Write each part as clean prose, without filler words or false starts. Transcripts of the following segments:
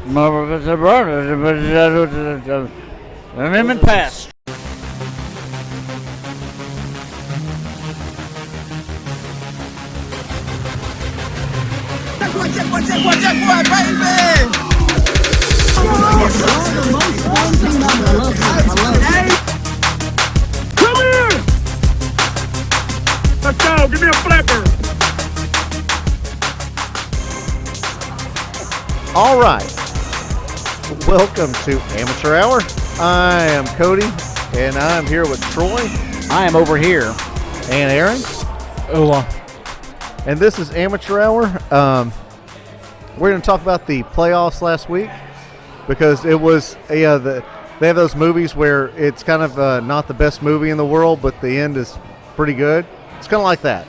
Amendment passed. Come here! Let's go, give me a flipper! All right. Welcome to Amateur Hour. I am Cody, and I'm here with Troy. I am over here. And Aaron. Hola. And this is Amateur Hour. We're going to talk about the playoffs last week because it was they have those movies where it's kind of not the best movie in the world, but the end is pretty good. It's kind of like that.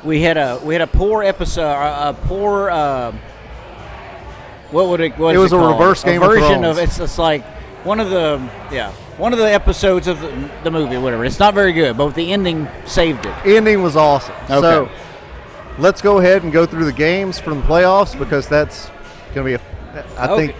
We had a poor episode, a poor. What would it? What it was a called? reverse Game a of version Thrones. of it's like one of the episodes of the movie, or whatever. It's not very good, but the ending saved it. Ending was awesome. Okay. So let's go ahead and go through the games from the playoffs because that's going to be, I think,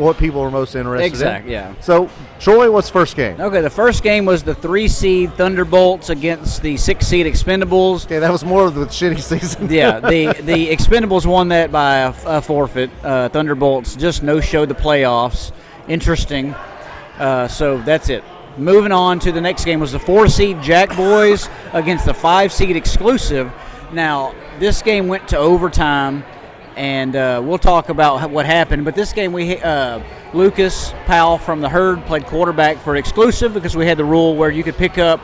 what people are most interested in. Exactly, yeah. So, Troy, what's the first game? Okay, the first game was the 3-seed Thunderbolts against the 6-seed Expendables. Okay, that was more of the shitty season. Yeah, the Expendables won that by a forfeit. Thunderbolts just no-showed the playoffs. Interesting. So that's it. Moving on to the next game was the 4-seed Jack Boys against the 5-seed Exclusive. Now, this game went to overtime, and we'll talk about what happened. But this game, Lucas Powell from the Herd played quarterback for Exclusive because we had the rule where you could pick up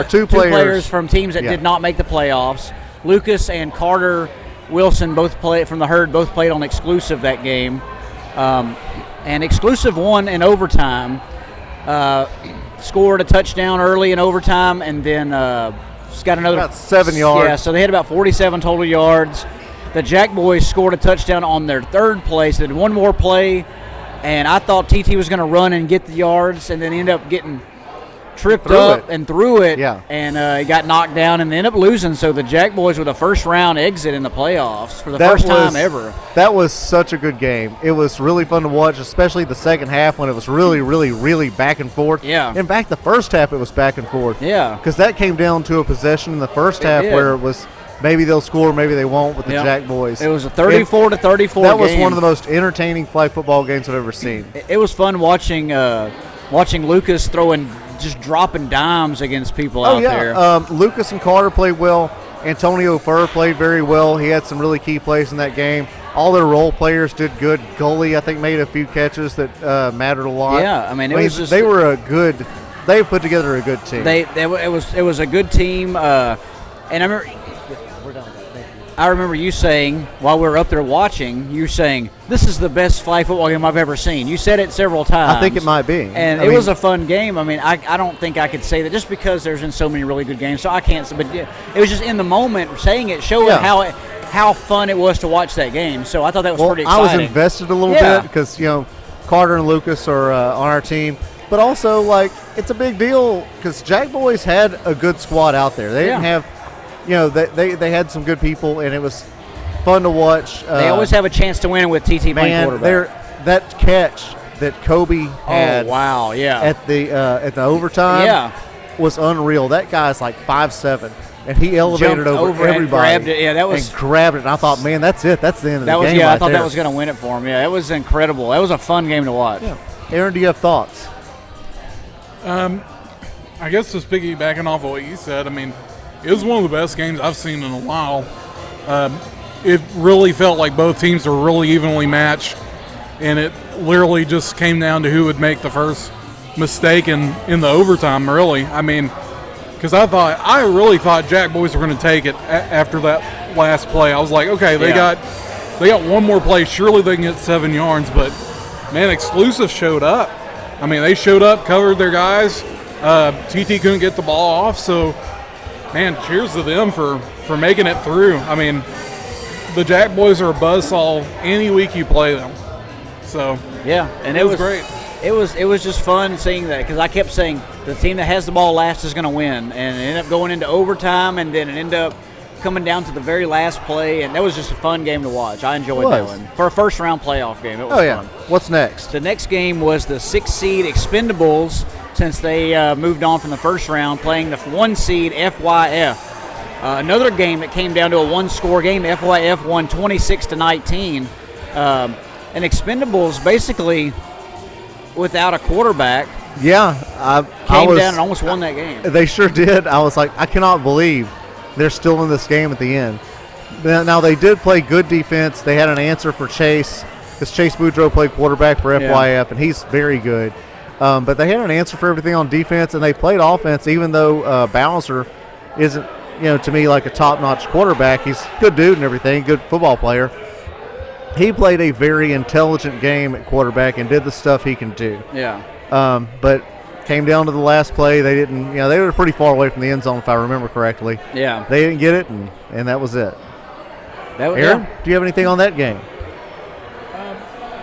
two players from teams that did not make the playoffs. Lucas and Carter Wilson both played from the Herd, both played on Exclusive that game. And Exclusive won in overtime, scored a touchdown early in overtime, and then got another about 7 yards. Yeah, so they had about 47 total yards. The Jack Boys scored a touchdown on their third play, so they did one more play, and I thought TT was going to run and get the yards, and then ended up getting tripped up and threw it, and he got knocked down and ended up losing. So the Jack Boys with a first-round exit in the playoffs for the first time ever. That was such a good game. It was really fun to watch, especially the second half when it was really, really, really back and forth. Yeah. In fact, the first half it was back and forth. Yeah. Because that came down to a possession in the first half where it was maybe they'll score, maybe they won't with the Jack Boys. It was a 34-34 game. That was one of the most entertaining flag football games I've ever seen. It was fun watching Lucas just dropping dimes against people out there. Lucas and Carter played well. Antonio Furr played very well. He had some really key plays in that game. All their role players did good. Gully, I think, made a few catches that mattered a lot. Yeah, they were a good. They put together a good team. It was a good team, and I remember. I remember you saying, while we were up there watching, you saying, this is the best flag football game I've ever seen. You said it several times. I think it might be. And it was a fun game. I mean, I don't think I could say that just because there's been so many really good games. So I can't, but it was just in the moment saying it, showing how fun it was to watch that game. So I thought that was pretty exciting. I was invested a little bit because, Carter and Lucas are on our team. But also, it's a big deal because Jack Boys had a good squad out there. They didn't have... they had some good people, and it was fun to watch. They always have a chance to win with TT playing quarterback. That catch that Kobe had at the overtime was unreal. That guy's like 5'7", and he elevated over everybody. And grabbed it. Yeah, that was and grabbed it. And I thought, man, that's it. That's the end of the game. I thought that was going to win it for him. Yeah, it was incredible. That was a fun game to watch. Yeah. Aaron, do you have thoughts? I guess just piggybacking off of what you said, it was one of the best games I've seen in a while. It really felt like both teams were really evenly matched, and it literally just came down to who would make the first mistake in the overtime, really. Because I really thought Jack Boys were going to take it after that last play. I was like, okay, they got one more play. Surely they can get 7 yards, but, man, Exclusive showed up. They showed up, covered their guys. TT couldn't get the ball off, so... Man, cheers to them for making it through. The Jack Boys are a buzzsaw any week you play them. So yeah, and it was great. It was just fun seeing that because I kept saying the team that has the ball last is going to win, and it ended up going into overtime, and then it ended up coming down to the very last play, and that was just a fun game to watch. I enjoyed that one. For a first-round playoff game, it was fun. What's next? The next game was the 6-seed Expendables, since they moved on from the first round, playing the 1-seed FYF. Another game that came down to a one-score game. FYF won 26-19. And Expendables basically without a quarterback. Yeah, came down and almost won that game. They sure did. I was like, I cannot believe they're still in this game at the end. Now, they did play good defense. They had an answer for Chase, because Chase Boudreaux played quarterback for FYF, and he's very good. But they had an answer for everything on defense, and they played offense, even though Bowser isn't, to me, like a top-notch quarterback. He's a good dude and everything, good football player. He played a very intelligent game at quarterback and did the stuff he can do. Yeah. But came down to the last play. They didn't, they were pretty far away from the end zone, if I remember correctly. Yeah. They didn't get it, and that was it. Aaron, do you have anything on that game?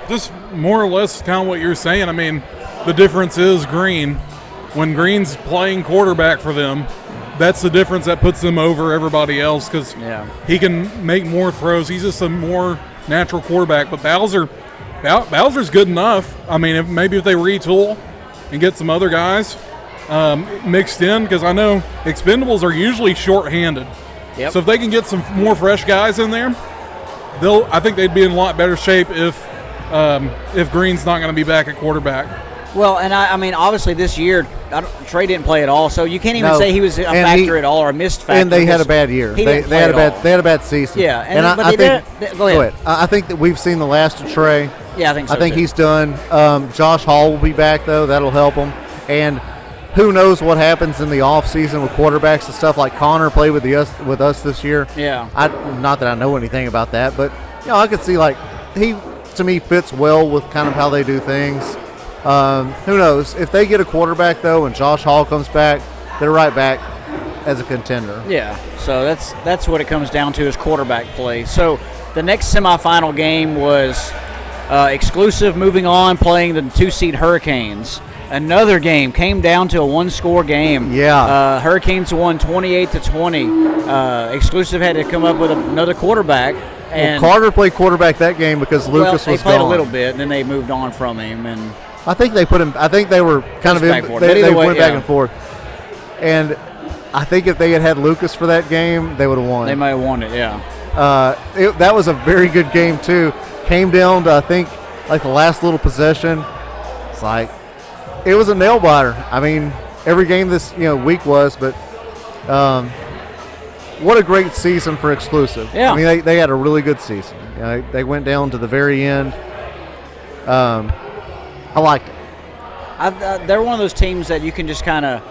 Just more or less kind of what you're saying. I mean, the difference is Green. When Green's playing quarterback for them, that's the difference that puts them over everybody else, because he can make more throws. He's just a more natural quarterback. But Bowser's good enough. I mean, maybe if they retool and get some other guys mixed in, because I know Expendables are usually short-handed. Yep. So if they can get some more fresh guys in there, I think they'd be in a lot better shape if Green's not going to be back at quarterback. Well, and I mean, obviously this year Trey didn't play at all, so you can't even say he was a factor at all or a missed factor. And they had a bad year. They had a bad season. Yeah, go ahead. I think that we've seen the last of Trey. Yeah, I think so. I think he's done. Josh Hall will be back though. That'll help him. And who knows what happens in the off season with quarterbacks and stuff. Like Connor played with us this year. Yeah. Not that I know anything about that, but I could see he to me fits well with kind of how they do things. Who knows? If they get a quarterback, though, and Josh Hall comes back, they're right back as a contender. Yeah, so that's what it comes down to is quarterback play. So the next semifinal game was Exclusive moving on, playing the 2-seed Hurricanes. Another game came down to a one-score game. Yeah. Hurricanes won 28-20. Exclusive had to come up with another quarterback. And Carter played quarterback that game because Lucas was gone. They played a little bit, and then they moved on from him. And I think they put him. I think they were kind of in. They went back and forth. And I think if they had Lucas for that game, they would have won. They might have won it. Yeah. That was a very good game too. Came down to I think the last little possession. It's it was a nail biter. I mean, every game this week was, but what a great season for Exclusive. Yeah. I mean, they had a really good season. They went down to the very end. I liked it. They're one of those teams that you can just kind of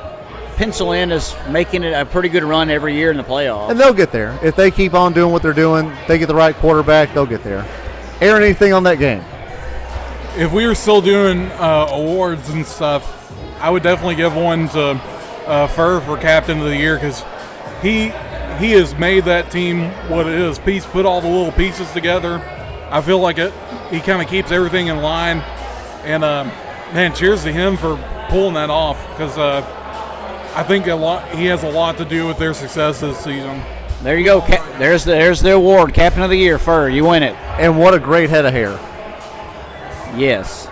pencil in as making it a pretty good run every year in the playoffs. And they'll get there. If they keep on doing what they're doing, they get the right quarterback, they'll get there. Aaron, anything on that game? If we were still doing awards and stuff, I would definitely give one to Fur for Captain of the Year, because he has made that team what it is. He's put all the little pieces together. I feel like he kind of keeps everything in line. And, man, cheers to him for pulling that off, because I think he has a lot to do with their success this season. There you go. There's the award, Captain of the Year, Fur. You win it. And what a great head of hair. Yes.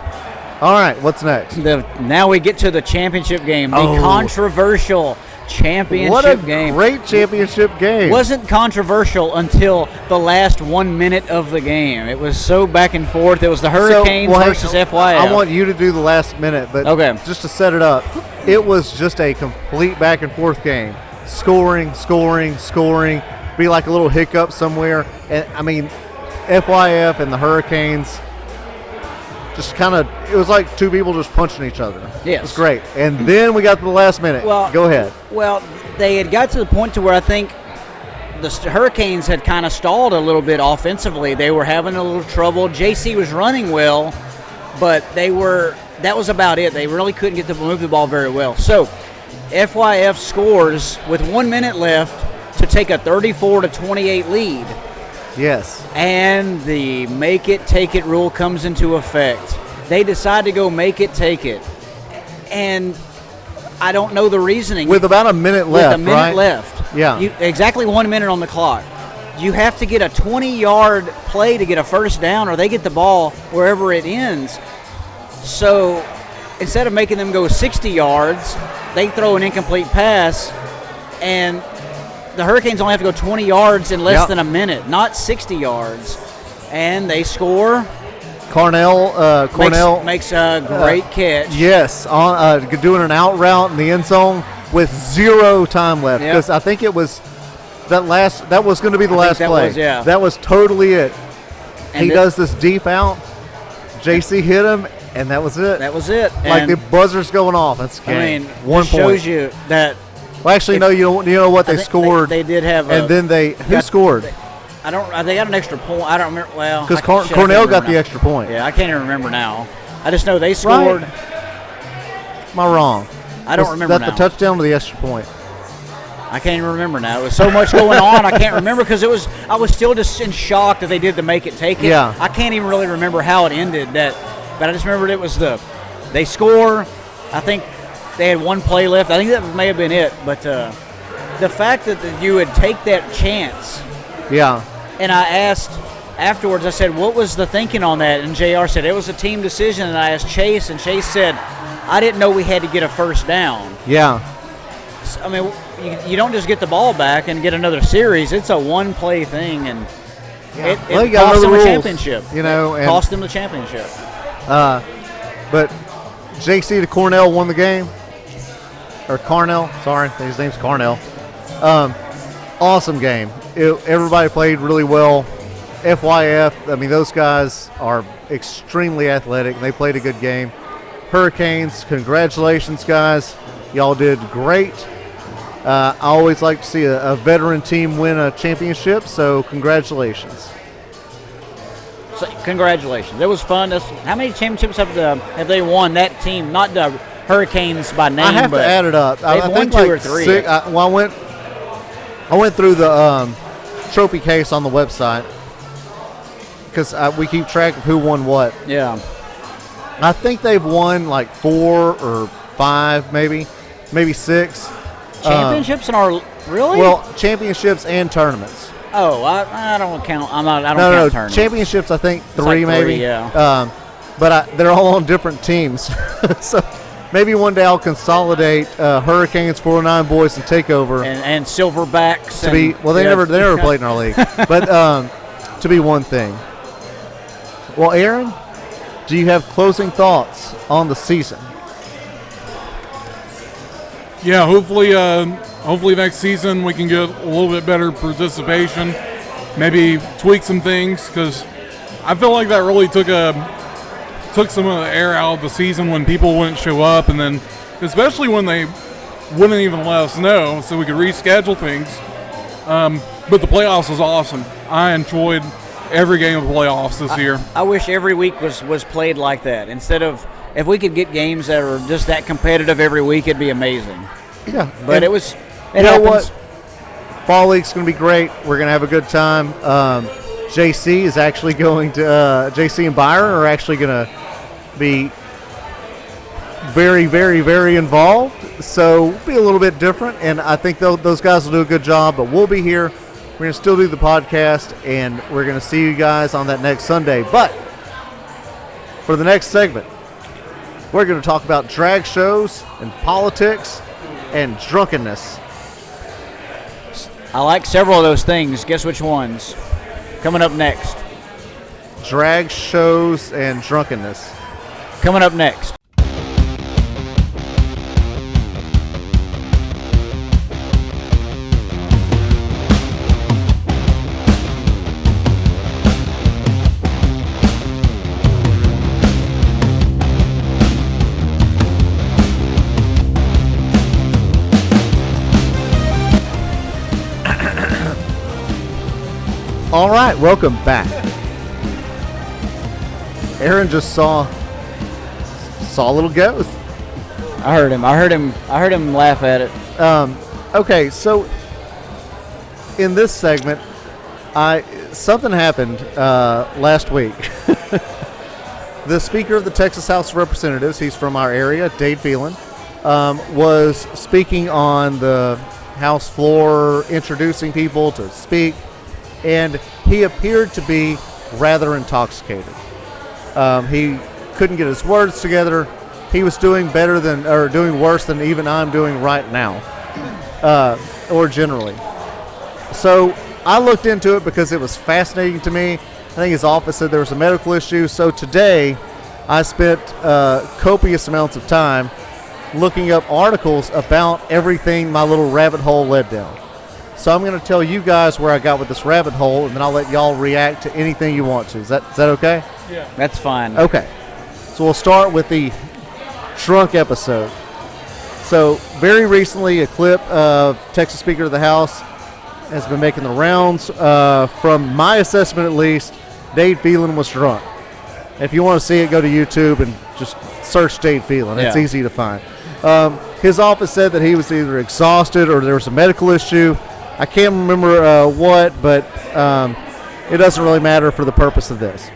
All right, what's next? Now we get to the championship game, the controversial championship what a game. Great championship game. Wasn't controversial until the last 1 minute of the game. It was so back and forth. It was the Hurricanes versus FYF. I want you to do the last minute, but just to set it up, it was just a complete back and forth game. Scoring. Be like a little hiccup somewhere. And I mean, FYF and the Hurricanes just kind of, it was like two people just punching each other. Yes. It was great. And then we got to the last minute. Go ahead. Well, they had got to the point to where I think the Hurricanes had kind of stalled a little bit offensively. They were having a little trouble. JC was running well, but that was about it. They really couldn't get to move the ball very well. So FYF scores with 1 minute left to take a 34-28 lead. Yes. And the make it, take it rule comes into effect. They decide to go make it, take it. And I don't know the reasoning. With about a minute left, With a minute right? left. Yeah. Exactly 1 minute on the clock. You have to get a 20-yard play to get a first down, or they get the ball wherever it ends. So instead of making them go 60 yards, they throw an incomplete pass, and the Hurricanes only have to go 20 yards in less than a minute, not 60 yards. And they score. Cornell makes a great catch. Yes, on doing an out route in the end zone with 0 time left, because I think it was that was going to be the last play. That was totally it. And he does this deep out. JC hit him, and that was it. That was it. Like the buzzer's going off. That's game. 1 point. Shows you that. Well, actually, no. You know what they scored. They did have. And then who scored? They got an extra point. I don't remember. Well, because Cornell got the extra point. Yeah, I can't even remember now. I just know they scored. Right. Am I wrong? I don't remember now. That the touchdown or the extra point? I can't even remember now. It was so much going on. I can't remember because I was still just in shock that they did to make it take it. Yeah. I can't even really remember how it ended. But I just remembered it was they score. I think they had 1 play left. I think that may have been it. But the fact that you would take that chance. Yeah. And I asked afterwards, I said, what was the thinking on that? And JR said, it was a team decision. And I asked Chase, and Chase said, I didn't know we had to get a first down. Yeah. I mean, you don't just get the ball back and get another series. It's a 1-play thing, and it cost them a championship. You know, it cost them the championship. But JC to Cornell won the game. Or Carnell, sorry, his name's Carnell. Awesome game. Everybody played really well. FYF, I mean, those guys are extremely athletic, and they played a good game. Hurricanes, congratulations, guys. Y'all did great. I always like to see a veteran team win a championship, so congratulations. So, congratulations. It was fun. How many championships have they won, that team? Not the Hurricanes by name, I have to add it up. I won think 2 or 3. I went through the trophy case on the website because we keep track of who won what. Yeah. I think they've won like 4 or 5, maybe 6. Championships really? Well, championships and tournaments. Oh, I don't count. I don't count tournaments. Championships, I think 3 like 3, maybe. Yeah. But they're all on different teams, so maybe one day I'll consolidate Hurricanes, 409 boys, and take over. And Silverbacks. They never played in our league, but to be one thing. Well, Aaron, do you have closing thoughts on the season? Yeah, hopefully next season we can get a little bit better participation, maybe tweak some things, because I feel like that really took some of the air out of the season when people wouldn't show up, and then especially when they wouldn't even let us know so we could reschedule things. But the playoffs was awesome. I enjoyed every game of the playoffs this year. I wish every week was played like that. Instead of, if we could get games that are just that competitive every week, it'd be amazing. Yeah. But it you know what? Fall League's going to be great. We're going to have a good time. JC is actually going to, JC and Byron are actually going to be very, very, very involved. So it'll be a little bit different, and I think those guys will do a good job. But we'll be here. We're going to still do the podcast, and we're going to see you guys on that next Sunday. But for the next segment, we're going to talk about drag shows and politics and drunkenness. I like several of those things. Guess which ones? Coming up next. Drag shows and drunkenness. Coming up next. All right, welcome back. Aaron just saw a little ghost. I heard him laugh at it. Okay, so in this segment, something happened last week. The Speaker of the Texas House of Representatives, he's from our area, Dade Phelan. was speaking on the House floor, introducing people to speak, and he appeared to be rather intoxicated. He couldn't get his words together. He was doing doing worse than even I'm doing right now, or generally. So I looked into it because it was fascinating to me. I think his office said there was a medical issue. So today I spent copious amounts of time looking up articles about everything my little rabbit hole led down. So I'm going to tell you guys where I got with this rabbit hole, and then I'll let y'all react to anything you want to. Is that okay? Yeah. That's fine. Okay. So we'll start with the drunk episode. So very recently, a clip of Texas Speaker of the House has been making the rounds. From my assessment, at least, Dade Phelan was drunk. If you want to see it, go to YouTube and just search Dade Phelan. It's easy to find. His office said that he was either exhausted or there was a medical issue. I can't remember what, but it doesn't really matter for the purpose of this.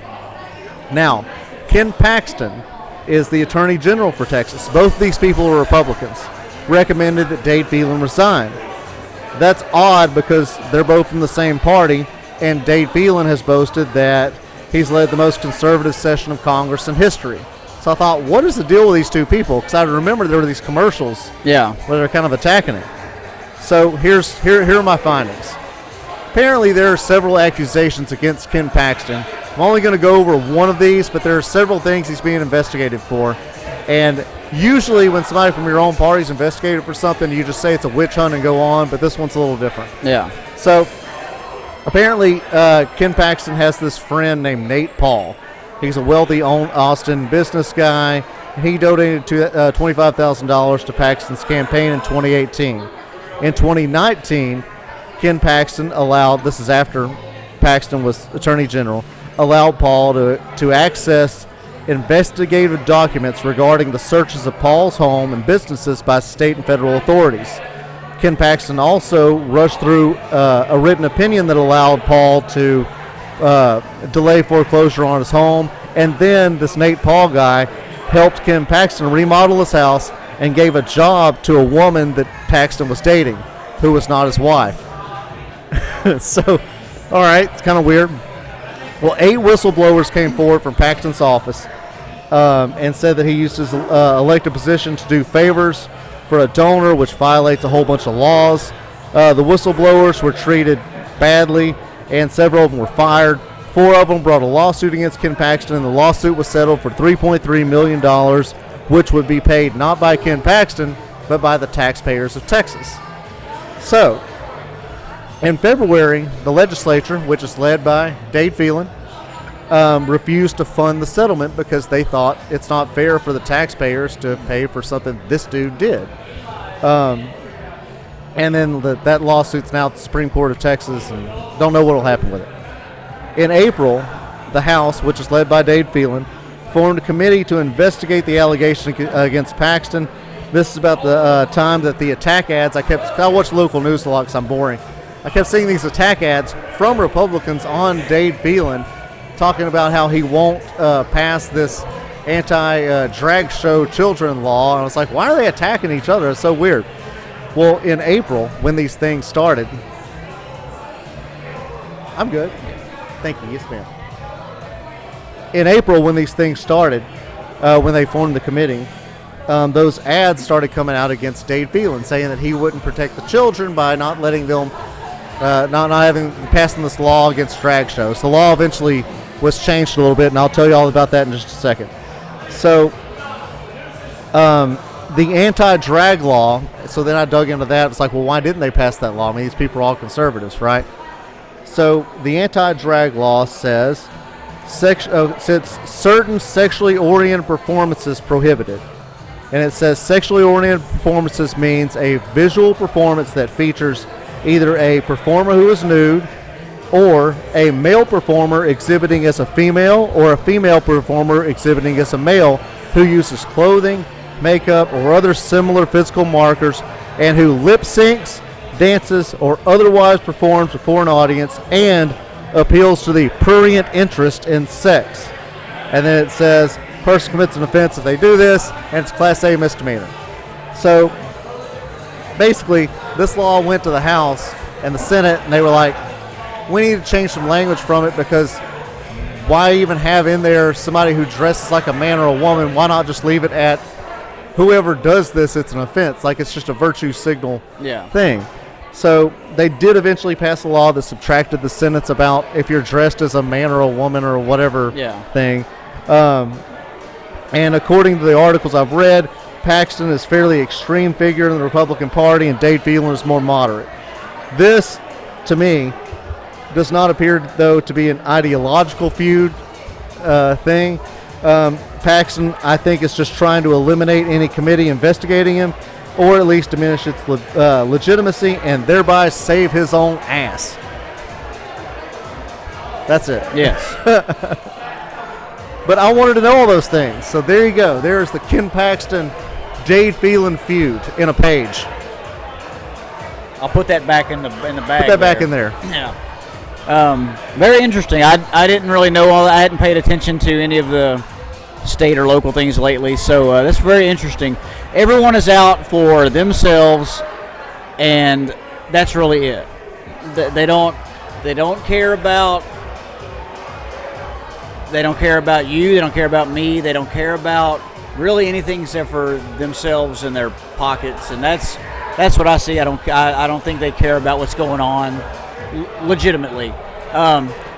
Now, Ken Paxton is the Attorney General for Texas. Both of these people are Republicans. Recommended that Dade Phelan resign. That's odd because they're both from the same party, and Dade Phelan has boasted that he's led the most conservative session of Congress in history. So I thought, what is the deal with these two people? Because I remember there were these commercials where they're kind of attacking it. So here are my findings. Apparently there are several accusations against Ken Paxton. I'm only going to go over one of these, but there are several things he's being investigated for. And usually when somebody from your own party is investigated for something, you just say it's a witch hunt and go on, but this one's a little different. Yeah. So apparently Ken Paxton has this friend named Nate Paul. He's a wealthy Austin business guy. He donated $25,000 to Paxton's campaign in 2018. In 2019, Ken Paxton allowed, this is after Paxton was Attorney General, allowed Paul to access investigative documents regarding the searches of Paul's home and businesses by state and federal authorities. Ken Paxton also rushed through a written opinion that allowed Paul to delay foreclosure on his home, and then this Nate Paul guy helped Ken Paxton remodel his house and gave a job to a woman that Paxton was dating, who was not his wife. So, all right, it's kind of weird. Well, 8 whistleblowers came forward from Paxton's office and said that he used his elected position to do favors for a donor, which violates a whole bunch of laws. The whistleblowers were treated badly, and several of them were fired. 4 of them brought a lawsuit against Ken Paxton, and the lawsuit was settled for $3.3 million, which would be paid not by Ken Paxton, but by the taxpayers of Texas. So, in February, the legislature, which is led by Dade Phelan, refused to fund the settlement because they thought it's not fair for the taxpayers to pay for something this dude did. And then that lawsuit's now at the Supreme Court of Texas, and don't know what will happen with it. In April, the House, which is led by Dade Phelan, formed a committee to investigate the allegation against Paxton. This is about the time that the attack ads, I watch local news a lot because I'm boring. I kept seeing these attack ads from Republicans on Dade Phelan talking about how he won't pass this anti-drag show children law. And I was like, why are they attacking each other? It's so weird. Well, in April, when these things started, I'm good. Thank you. Yes, ma'am. In April, when these things started, when they formed the committee, those ads started coming out against Dade Phelan, saying that he wouldn't protect the children by not letting them, passing this law against drag shows. The law eventually was changed a little bit, and I'll tell you all about that in just a second. So, the anti-drag law, so then I dug into that. It's like, well, why didn't they pass that law? I mean, these people are all conservatives, right? So the anti-drag law says certain sexually oriented performances prohibited. And it says sexually oriented performances means a visual performance that features either a performer who is nude or a male performer exhibiting as a female or a female performer exhibiting as a male who uses clothing, makeup, or other similar physical markers and who lip syncs, dances, or otherwise performs before an audience and appeals to the prurient interest in sex. And then it says person commits an offense if they do this, and it's Class A misdemeanor. So basically, this law went to the House and the Senate, and they were like, we need to change some language from it, because why even have in there somebody who dresses like a man or a woman? Why not just leave it at whoever does this, it's an offense? Like, it's just a virtue signal thing. So they did eventually pass a law that subtracted the sentence about if you're dressed as a man or a woman or whatever thing. And according to the articles I've read, Paxton is a fairly extreme figure in the Republican Party, and Dade Phelan is more moderate. This, to me, does not appear, though, to be an ideological feud thing. Paxton, I think, is just trying to eliminate any committee investigating him, or at least diminish its legitimacy, and thereby save his own ass. That's it. Yes. But I wanted to know all those things. So there you go. There's the Ken Paxton, Dade Phelan feud in a page. I'll put that back in the bag. Put that back in there. Yeah. Very interesting. I didn't really know all that. I hadn't paid attention to any of the state or local things lately, so that's very interesting. Everyone is out for themselves, and that's really it. They don't care about. They don't care about you. They don't care about me. They don't care about really anything except for themselves and their pockets, and that's what I see. I don't think they care about what's going on legitimately.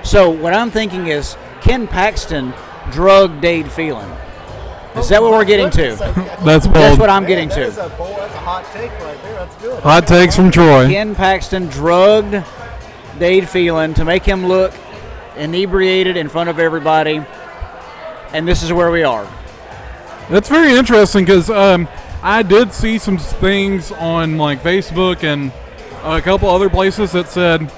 So what I'm thinking is Ken Paxton drugged Dade Phelan. Is that what we're getting to? That's bold. That's what I'm getting to. That's a hot take right there. That's good. Hot takes from Troy. Ken Paxton drugged Dade Phelan to make him look inebriated in front of everybody, and this is where we are. That's very interesting, because I did see some things on like Facebook and a couple other places that said,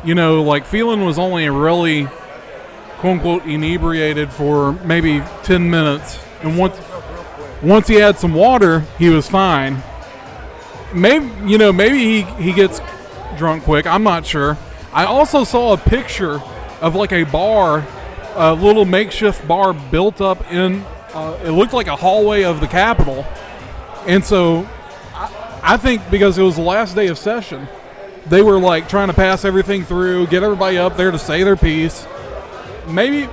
like Phelan was only really quote unquote inebriated for maybe 10 minutes, and once he had some water, he was fine. Maybe he gets drunk quick. I'm not sure. I also saw a picture of like a bar, a little makeshift bar built up in, it looked like a hallway of the Capitol. And so I think because it was the last day of session, they were like trying to pass everything through, get everybody up there to say their piece. Maybe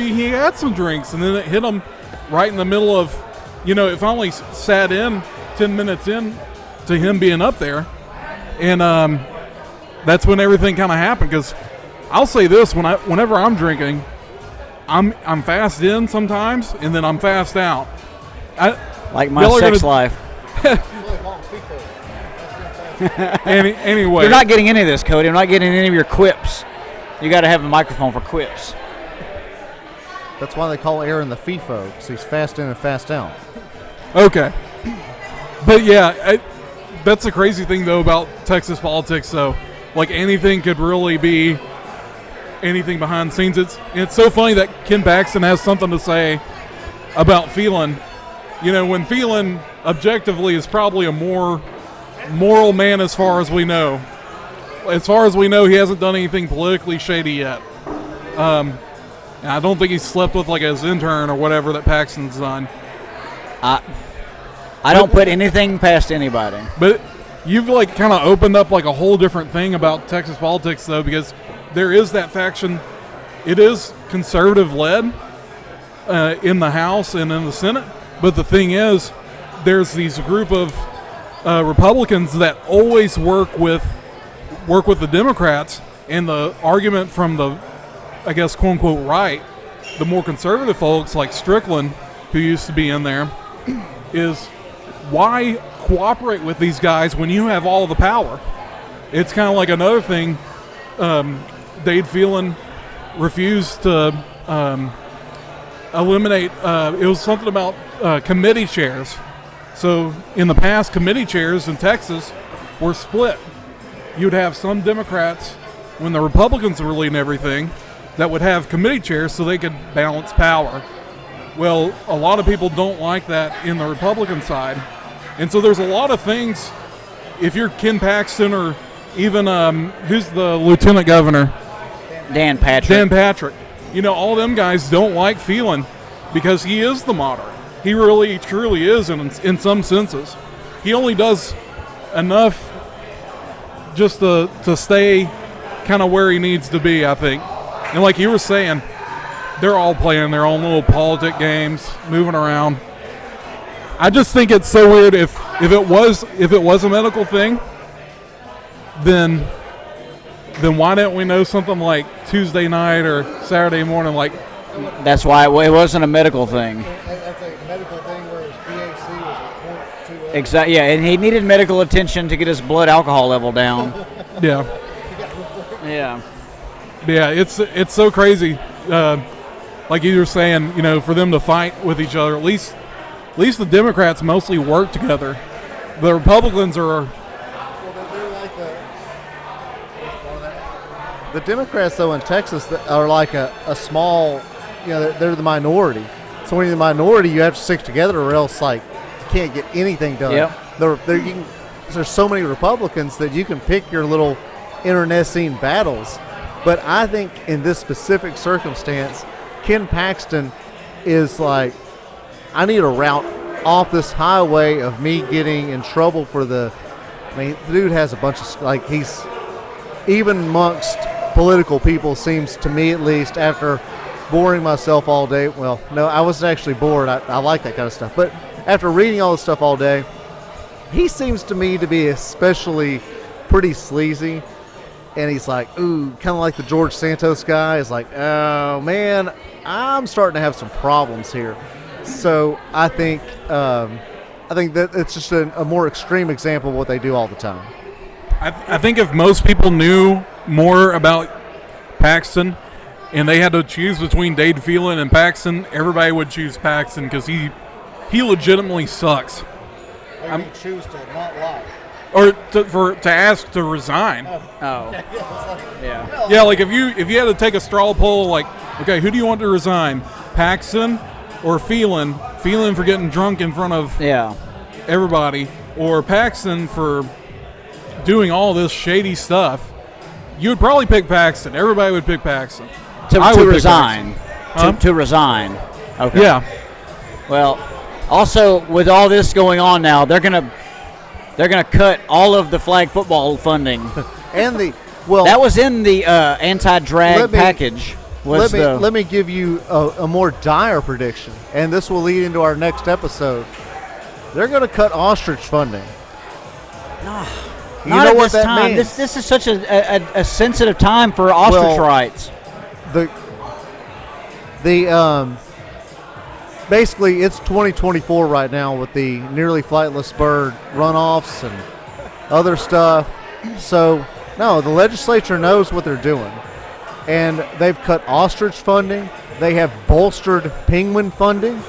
he had some drinks, and then it hit him right in the middle of, it finally sat in 10 minutes in to him being up there. And that's when everything kind of happened, because I'll say this, whenever I'm drinking, I'm fast in sometimes, and then I'm fast out. Like my sex life. Anyway. You're not getting any of this, Cody. I'm not getting any of your quips. You got to have a microphone for quips. That's why they call Aaron the FIFO, because he's fast in and fast out. Okay. But yeah, that's the crazy thing, though, about Texas politics, though. Like, anything could really be anything behind the scenes. It's so funny that Ken Paxton has something to say about Phelan. When Phelan objectively is probably a more moral man as far as we know. As far as we know, he hasn't done anything politically shady yet. I don't think he's slept with like his intern or whatever that Paxton's done. I don't put anything past anybody. But you've like kind of opened up like a whole different thing about Texas politics, though, because there is that faction. It is conservative-led in the House and in the Senate. But the thing is, there's these group of Republicans that always work with the Democrats, and the argument from the, I guess, quote-unquote right, the more conservative folks like Strickland, who used to be in there, is why cooperate with these guys when you have all the power? It's kind of like another thing. Dade Phelan refused to eliminate, it was something about committee chairs. So in the past, committee chairs in Texas were split. You'd have some Democrats, when the Republicans were leading everything, that would have committee chairs so they could balance power. Well, a lot of people don't like that in the Republican side. And so there's a lot of things, if you're Ken Paxton or even, who's the lieutenant governor? Dan Patrick. Dan Patrick. All them guys don't like Phelan because he is the moderate. He really, truly is in some senses. He only does enough just to stay kind of where he needs to be, I think. And like you were saying, they're all playing their own little politic games, moving around. I just think it's so weird. If it was a medical thing, then why didn't we know something like Tuesday night or Saturday morning? Like, That's why it wasn't a medical thing. That's a medical thing where his BAC was a 0.20. Exactly. Yeah, and he needed medical attention to get his blood alcohol level down. yeah, Yeah. yeah, it's so crazy. Like you were saying, for them to fight with each other. At least the Democrats mostly work together. The Republicans are. They're like the Democrats, though, in Texas are like a small, they're the minority. So when you're the minority, you have to stick together, or else like you can't get anything done. Yep. There's so many Republicans that you can pick your little internecine battles. But I think in this specific circumstance, Ken Paxton is like, I need a route off this highway of me getting in trouble for the dude has a bunch of, he's, even amongst political people, seems to me at least, after boring myself all day, well, no, I wasn't actually bored, I like that kind of stuff, but after reading all this stuff all day, he seems to me to be especially pretty sleazy. And he's like, ooh, kind of like the George Santos guy. Is like, oh, man, I'm starting to have some problems here. So I think that it's just a more extreme example of what they do all the time. I think if most people knew more about Paxton and they had to choose between Dade Phelan and Paxton, everybody would choose Paxton because he legitimately sucks. You choose to not lie. Or to ask to resign. Oh. Yeah. Yeah, like if you had to take a straw poll, like, okay, who do you want to resign, Paxton or Phelan? Phelan for getting drunk in front of everybody, or Paxton for doing all this shady stuff? You would probably pick Paxton. Everybody would pick Paxton. To resign. To resign. Okay. Yeah. Well, also with all this going on now, they're gonna cut all of the flag football funding. And that was in the anti-drag package. Let me give you a more dire prediction, and this will lead into our next episode. They're going to cut ostrich funding. Not at this time. This is such a sensitive time for ostrich rights. Basically, it's 2024 right now with the nearly flightless bird runoffs and other stuff. So, no, the legislature knows what they're doing. And they've cut ostrich funding. They have bolstered penguin funding.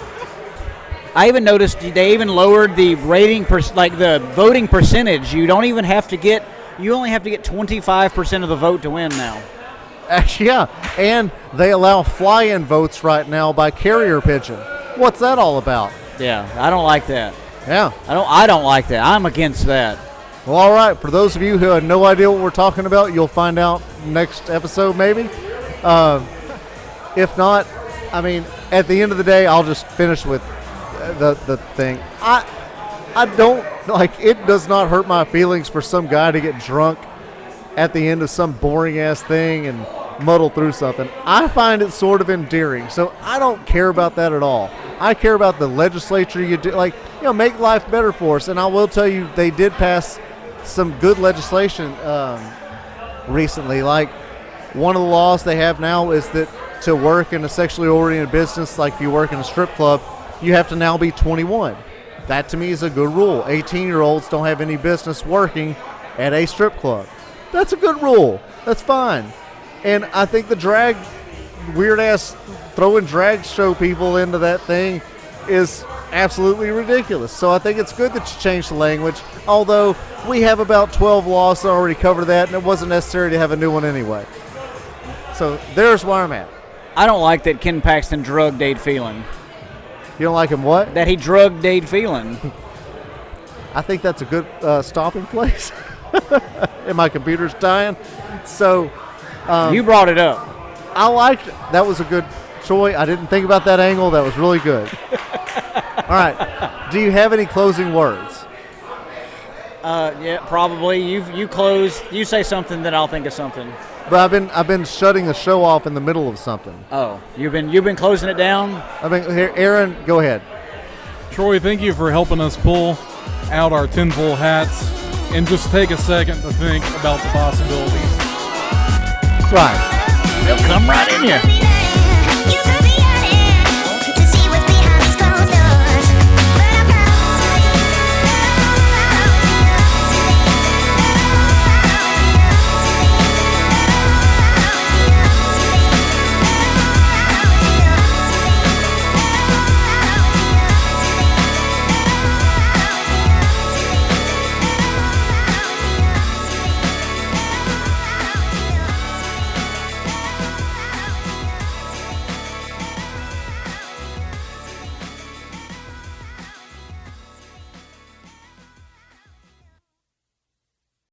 I even noticed they even lowered the rating, the voting percentage. You only have to get 25% of the vote to win now. Yeah, and they allow fly-in votes right now by carrier pigeon. What's that all about? Yeah, I don't like that. Yeah. I don't like that. I'm against that. Well, all right. For those of you who have no idea what we're talking about, you'll find out next episode maybe. If not, at the end of the day, I'll just finish with the thing. I don't, it does not hurt my feelings for some guy to get drunk at the end of some boring-ass thing and muddle through something. I find it sort of endearing, so I don't care about that at all. I care about the legislature. Make life better for us. And I will tell you, they did pass some good legislation recently. Like, one of the laws they have now is that to work in a sexually oriented business, like if you work in a strip club, you have to now be 21. That to me is a good rule. 18-year-olds don't have any business working at a strip club. That's a good rule. That's fine. And I think the weird-ass throwing drag show people into that thing is absolutely ridiculous. So I think it's good that you change the language, although we have about 12 laws that already cover that, and it wasn't necessary to have a new one anyway. So there's where I'm at. I don't like that Ken Paxton drugged Dade Phelan. You don't like him what? That he drugged Dade Phelan. I think that's a good stopping place. And my computer's dying. So you brought it up. I liked it. That was a good choice. I didn't think about that angle. That was really good. right. Do you have any closing words? Yeah, probably. You close. You say something, then I'll think of something. But I've been shutting the show off in the middle of something. Oh, you've been closing it down. I mean, here, Aaron, go ahead. Troy, thank you for helping us pull out our tinfoil hats and just take a second to think about the possibilities. Right. They'll come right in here.